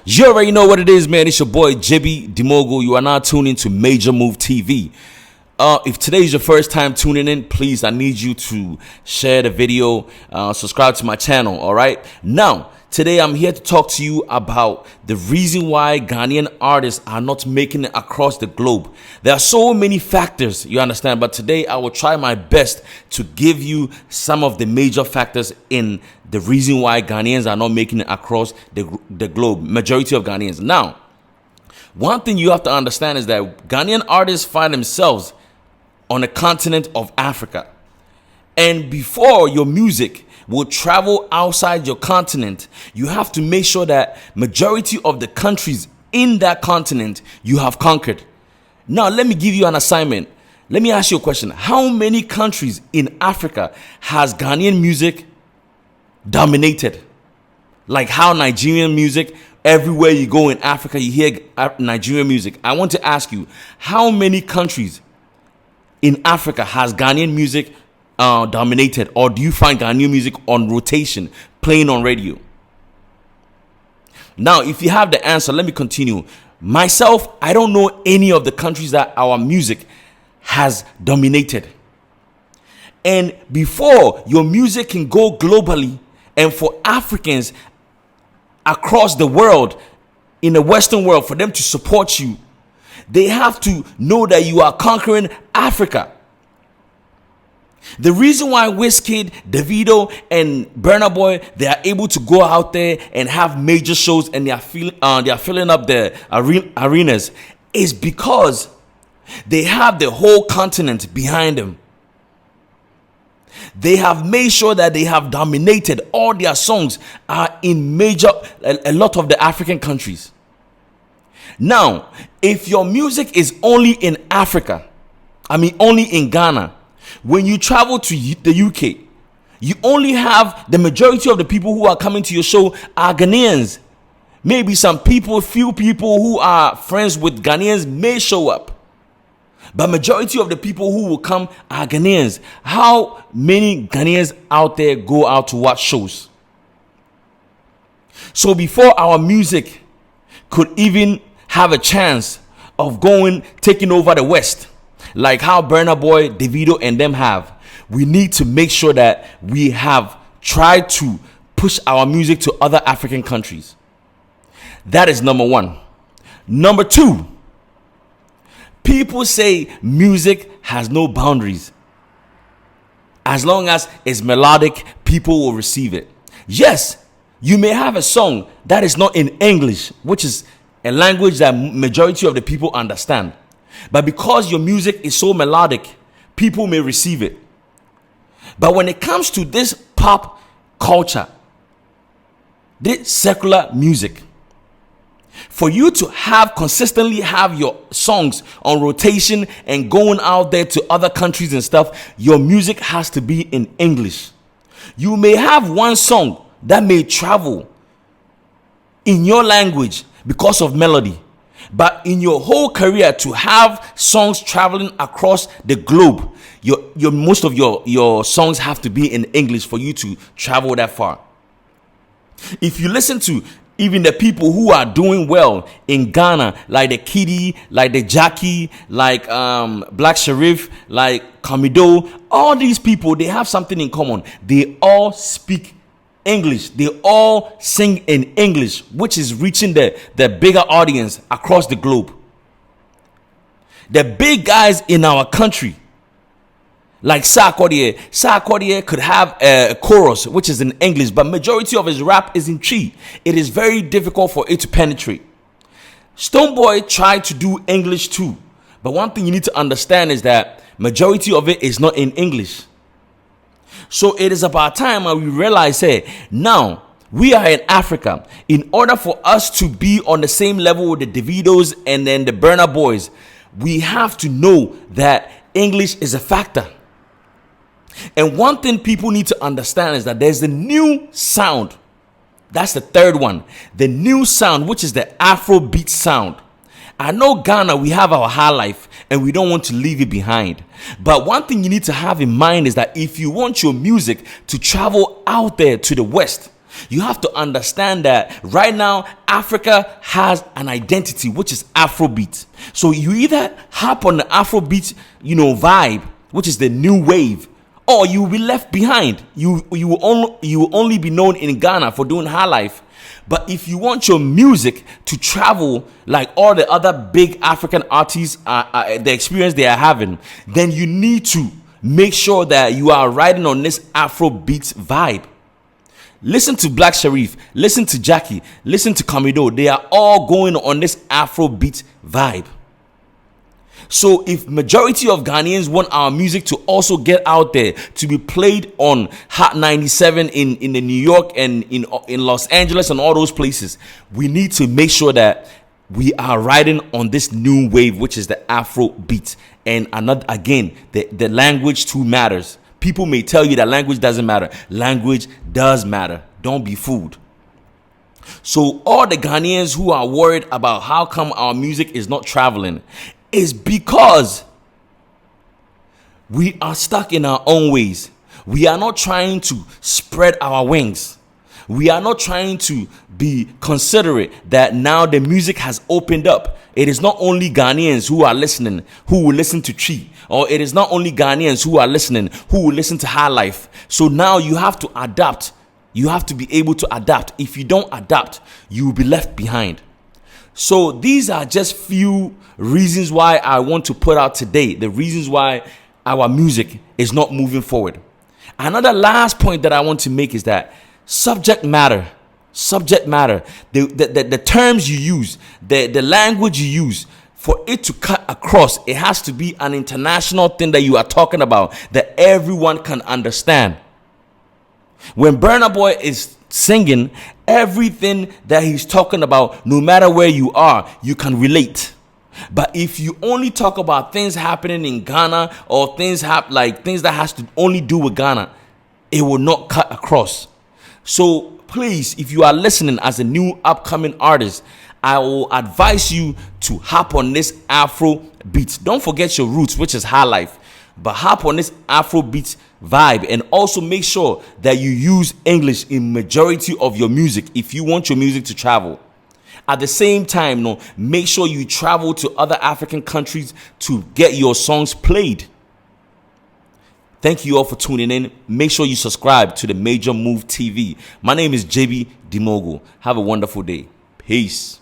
You already know what it is, man. It's your boy Jibby Dimogo. You are now tuning to Major Move TV. If today is your first time tuning in, please, I need you to share the video, subscribe to my channel, all right? Now, today I'm here to talk to you about the reason why Ghanaian artists are not making it across the globe. There are so many factors, you understand, but today I will try my best to give you some of the major factors in the reason why Ghanaians are not making it across the globe, majority of Ghanaians. Now, one thing you have to understand is that Ghanaian artists find themselves on the continent of Africa. And before your music will travel outside your continent, you have to make sure that majority of the countries in that continent you have conquered. Now, let me give you an assignment. Let me ask you a question. How many countries in Africa has Ghanaian music dominated? Like how Nigerian music, everywhere you go in Africa, you hear Nigerian music. I want to ask you, how many countries in Africa has Ghanaian music dominated, or do you find Ghanaian music on rotation, playing on radio? Now, if you have the answer, let me continue. Myself, I don't know any of the countries that our music has dominated. And before your music can go globally, and for Africans across the world, in the Western world, for them to support you, they have to know that you are conquering Africa. The reason why Wizkid, Davido, and Burna Boy, they are able to go out there and have major shows and they are filling up the arenas is because they have the whole continent behind them. They have made sure that they have dominated. All their songs are in a lot of the African countries. Now, if your music is only in Africa, only in Ghana, when you travel to the UK, you only have the majority of the people who are coming to your show are Ghanaians. Maybe few people who are friends with Ghanaians may show up. But majority of the people who will come are Ghanaians. How many Ghanaians out there go out to watch shows? So before our music could even have a chance of taking over the West, like how Burna Boy, Davido, and them have, we need to make sure that we have tried to push our music to other African countries. That is number one. Number two, people say music has no boundaries. As long as it's melodic, people will receive it. Yes, you may have a song that is not in English, which is a language that majority of the people understand. But because your music is so melodic, people may receive it. But when it comes to this pop culture, this secular music, for you to consistently have your songs on rotation and going out there to other countries and stuff, your music has to be in English. You may have one song that may travel in your language because of melody, but in your whole career to have songs traveling across the globe, most of your songs have to be in English for you to travel that far. If you listen to even the people who are doing well in Ghana, like the Kiddy, like the Jackie, like Black Sherif, like Kamido, all these people, they have something in common. They all speak English. They all sing in English, which is reaching the bigger audience across the globe. The big guys in our country, like Sarkodie could have a chorus which is in English, but majority of his rap is in Twi. It is very difficult for it to penetrate. Stonebwoy tried to do English too, but one thing you need to understand is that majority of it is not in English. So it is about time we realize, hey, now we are in Africa. In order for us to be on the same level with the Davidos and then the Burna Boys, we have to know that English is a factor. And one thing people need to understand is that there's a new sound. That's the third one. The new sound, which is the Afrobeat sound. I know Ghana, we have our high life and we don't want to leave it behind. But one thing you need to have in mind is that if you want your music to travel out there to the West, You have to understand that right now, Africa has an identity, which is Afrobeat. So you either hop on the Afrobeat, vibe, which is the new wave, or you will be left behind. You will only be known in Ghana for doing high life. But if you want your music to travel like all the other big African artists, the experience they are having, then you need to make sure that you are riding on this Afrobeat vibe. Listen to Black Sherif, listen to Jackie, listen to Kamido. They are all going on this Afrobeat vibe. So if majority of Ghanaians want our music to also get out there, to be played on Hot 97 in the New York and in Los Angeles and all those places, we need to make sure that we are riding on this new wave, which is the Afro beat. And another, again, the language too matters. People may tell you that language doesn't matter. Language does matter. Don't be fooled. So all the Ghanaians who are worried about how come our music is not traveling is because we are stuck in our own ways. We are not trying to spread our wings. We are not trying to be considerate that now the music has opened up. It is not only Ghanaians who are listening, who will listen to Chi, or it is not only Ghanaians who are listening, who will listen to High Life. So now you have to adapt. You have to be able to adapt. If you don't adapt, you will be left behind. So these are just few reasons why I want to put out today, the reasons why our music is not moving forward. Another last point that I want to make is that subject matter, the terms you use, the language you use, for it to cut across, it has to be an international thing that you are talking about that everyone can understand. When Burna Boy is singing, everything that he's talking about, no matter where you are, you can relate. But if you only talk about things happening in Ghana or things that has to only do with Ghana, it will not cut across. So please, if you are listening as a new upcoming artist, I will advise you to hop on this Afro beat. Don't forget your roots, which is High Life, but hop on this Afro beat vibe, and also make sure that you use English in majority of your music if you want your music to travel. At the same time, make sure you travel to other African countries to get your songs played. Thank you all for tuning in. Make sure you subscribe to the Major Move TV. My name is JB Dimogo. Have a wonderful day. Peace.